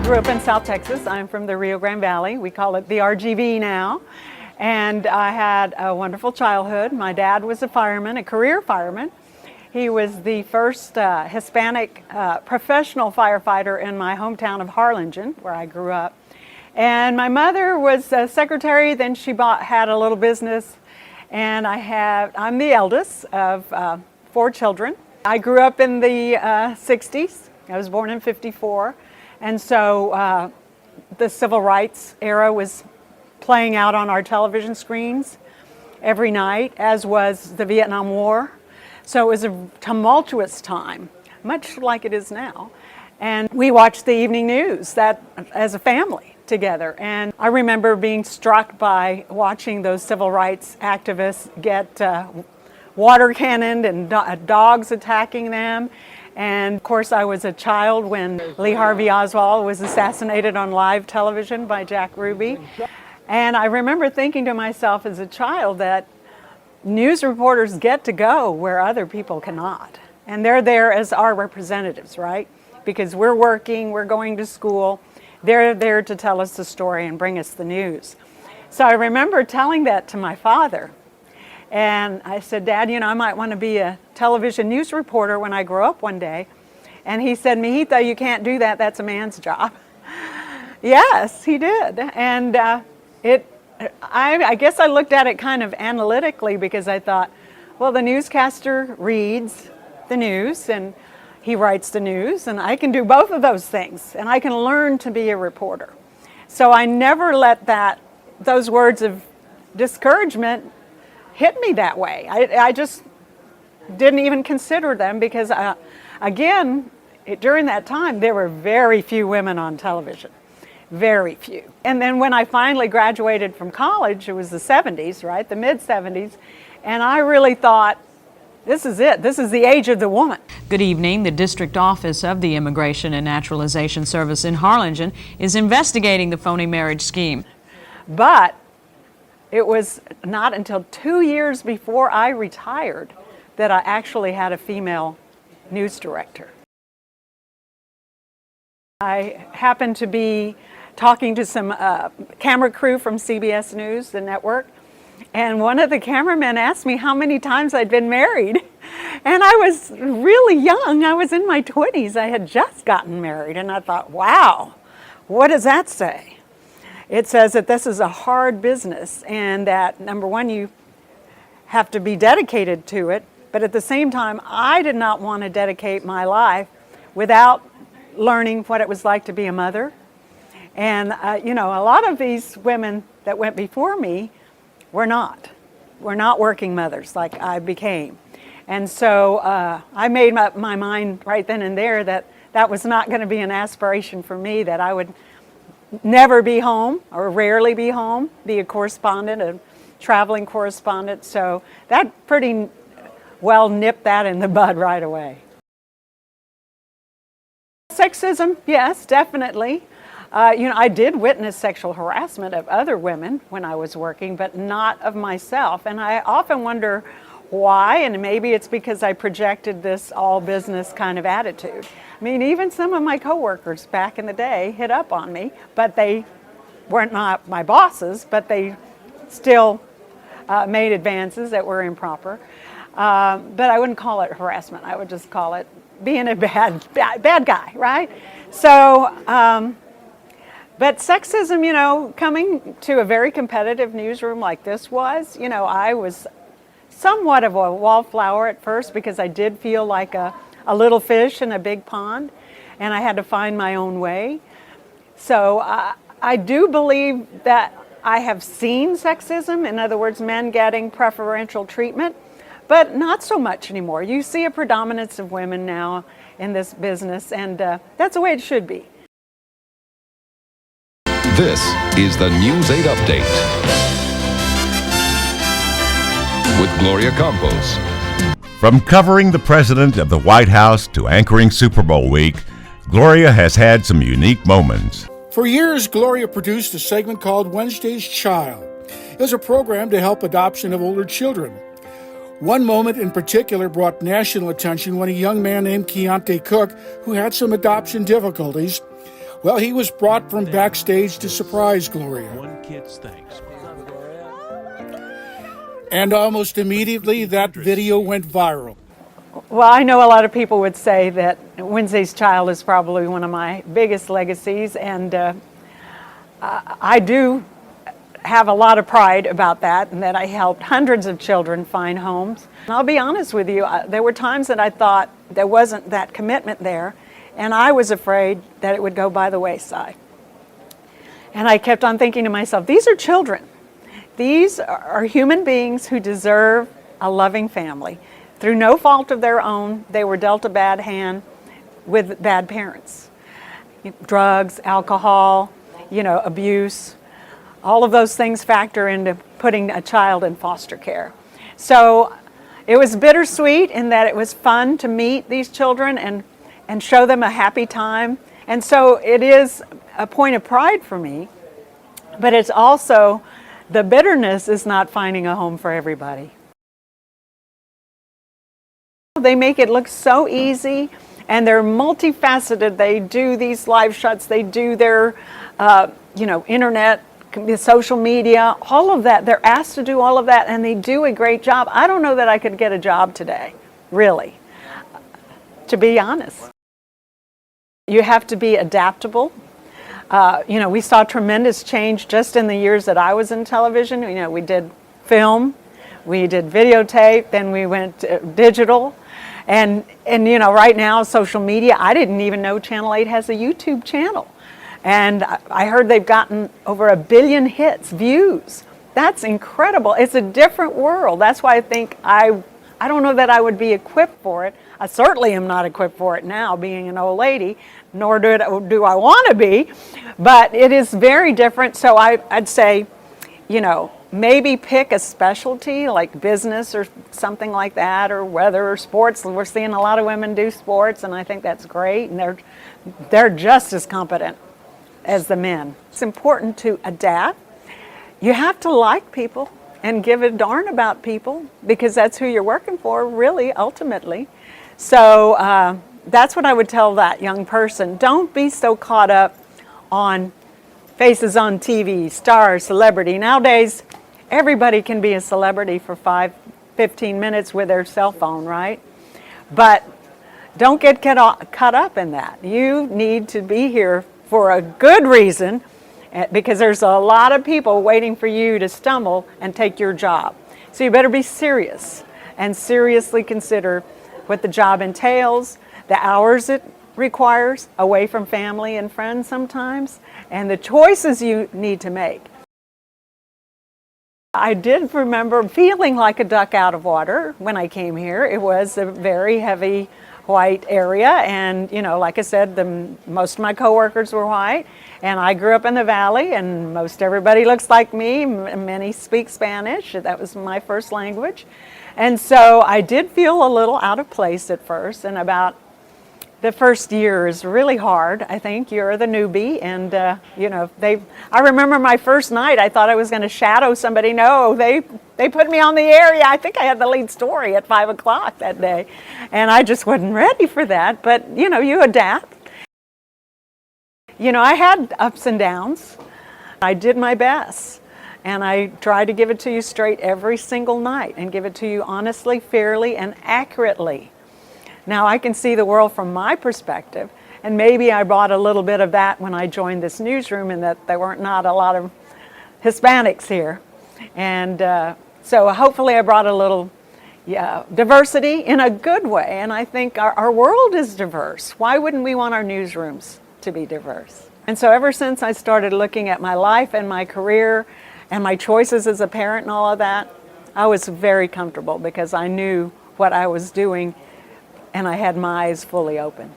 Grew up in South Texas. I'm from the Rio Grande Valley. We call it the RGV now. And I had a wonderful childhood. My dad was a fireman, a career fireman. He was the first Hispanic professional firefighter in my hometown of Harlingen, where I grew up. And my mother was a secretary, then she had a little business. And I'm the eldest of 4 children. I grew up in the 60s. I was born in 54. And so the civil rights era was playing out on our television screens every night, as was the Vietnam War. So it was a tumultuous time, much like it is now. And we watched the evening news as a family together. And I remember being struck by watching those civil rights activists get water cannoned and dogs attacking them. And of course, I was a child when Lee Harvey Oswald was assassinated on live television by Jack Ruby. And I remember thinking to myself as a child that news reporters get to go where other people cannot. And they're there as our representatives, right? Because we're working, we're going to school. They're there to tell us the story and bring us the news. So I remember telling that to my father. And I said, Dad, I might want to be a television news reporter when I grow up one day. And he said, Mijito, you can't do that. That's a man's job. Yes, he did. And I guess I looked at it kind of analytically, because I thought, well, the newscaster reads the news and he writes the news, and I can do both of those things, and I can learn to be a reporter. So I never let those words of discouragement hit me that way. I just didn't even consider them, because again, during that time, there were very few women on television. Very few. And then when I finally graduated from college, it was the 70s, right? The mid-70s. And I really thought, this is it. This is the age of the woman. Good evening. The District Office of the Immigration and Naturalization Service in Harlingen is investigating the phony marriage scheme. But it was not until 2 years before I retired that I actually had a female news director. I happened to be talking to some camera crew from CBS News, the network, and one of the cameramen asked me how many times I'd been married. And I was really young. I was in my 20s. I had just gotten married, and I thought, wow, what does that say? It says that this is a hard business, and that, number one, you have to be dedicated to it, but at the same time, I did not want to dedicate my life without learning what it was like to be a mother. And, a lot of these women that went before me were not working mothers like I became. And so I made up my mind right then and there that was not going to be an aspiration for me, that I would never be home, or rarely be home, be a correspondent, a traveling correspondent. So that pretty well nipped that in the bud right away. Sexism, yes, definitely. I did witness sexual harassment of other women when I was working, but not of myself. And I often wonder why, and maybe it's because I projected this all business kind of attitude. I mean, even some of my coworkers back in the day hit up on me, but they weren't not my bosses, but they still made advances that were improper. But I wouldn't call it harassment. I would just call it being a bad guy, right? So, but sexism, coming to a very competitive newsroom like this was, I was somewhat of a wallflower at first, because I did feel like a little fish in a big pond, and I had to find my own way. So I do believe that I have seen sexism, in other words, men getting preferential treatment, but not so much anymore. You see a predominance of women now in this business, and that's the way it should be. This is the News 8 Update with Gloria Campos. From covering the president of the White House to anchoring Super Bowl week, Gloria has had some unique moments. For years, Gloria produced a segment called Wednesday's Child. It was a program to help adoption of older children. One moment in particular brought national attention when a young man named Keontae Cook, who had some adoption difficulties, Well, he was brought from backstage to surprise Gloria. One kid's thanks. And almost immediately, that video went viral. Well, I know a lot of people would say that Wednesday's Child is probably one of my biggest legacies, and I do have a lot of pride about that, and that I helped hundreds of children find homes. And I'll be honest with you, there were times that I thought there wasn't that commitment there, and I was afraid that it would go by the wayside. And I kept on thinking to myself, these are children. These are human beings who deserve a loving family. Through no fault of their own, they were dealt a bad hand with bad parents. Drugs, alcohol, abuse, all of those things factor into putting a child in foster care. So it was bittersweet in that it was fun to meet these children and show them a happy time. And so it is a point of pride for me, but it's also, the bitterness is not finding a home for everybody. They make it look so easy, and they're multifaceted. They do these live shots, they do their, internet, social media, all of that. They're asked to do all of that, and they do a great job. I don't know that I could get a job today, really, to be honest. You have to be adaptable. We saw tremendous change just in the years that I was in television. We did film, we did videotape, then we went digital. And right now, social media, I didn't even know Channel 8 has a YouTube channel. And I heard they've gotten over 1 billion hits, views. That's incredible. It's a different world. That's why I think I don't know that I would be equipped for it. I certainly am not equipped for it now, being an old lady, nor do I want to be. But it is very different. So I'd say, maybe pick a specialty like business or something like that, or weather or sports. We're seeing a lot of women do sports, and I think that's great, and they're just as competent as the men. It's important to adapt. You have to like people and give a darn about people, because that's who you're working for, really, ultimately. So that's what I would tell that young person. Don't be so caught up on faces on TV, stars, celebrity. Nowadays, everybody can be a celebrity for 15 minutes with their cell phone, right? But don't get caught up in that. You need to be here for a good reason, because there's a lot of people waiting for you to stumble and take your job. So you better be serious and seriously consider what the job entails, the hours it requires, away from family and friends sometimes, and the choices you need to make. I did remember feeling like a duck out of water when I came here. It was a very heavy white area, and like I said, most of my coworkers were white, and I grew up in the valley, and most everybody looks like me. Many speak Spanish. That was my first language, and so I did feel a little out of place at first, and about the first year is really hard. I think you're the newbie, and I remember my first night, I thought I was going to shadow somebody. No, they put me on the air. I think I had the lead story at 5 o'clock that day, and I just wasn't ready for that. But you adapt. I had ups and downs. I did my best, and I tried to give it to you straight every single night, and give it to you honestly, fairly, and accurately. Now I can see the world from my perspective, and maybe I brought a little bit of that when I joined this newsroom, in that there weren't not a lot of Hispanics here. And so hopefully I brought a little diversity in a good way, and I think our world is diverse. Why wouldn't we want our newsrooms to be diverse? And so ever since I started looking at my life and my career and my choices as a parent and all of that, I was very comfortable, because I knew what I was doing, and I had my eyes fully open.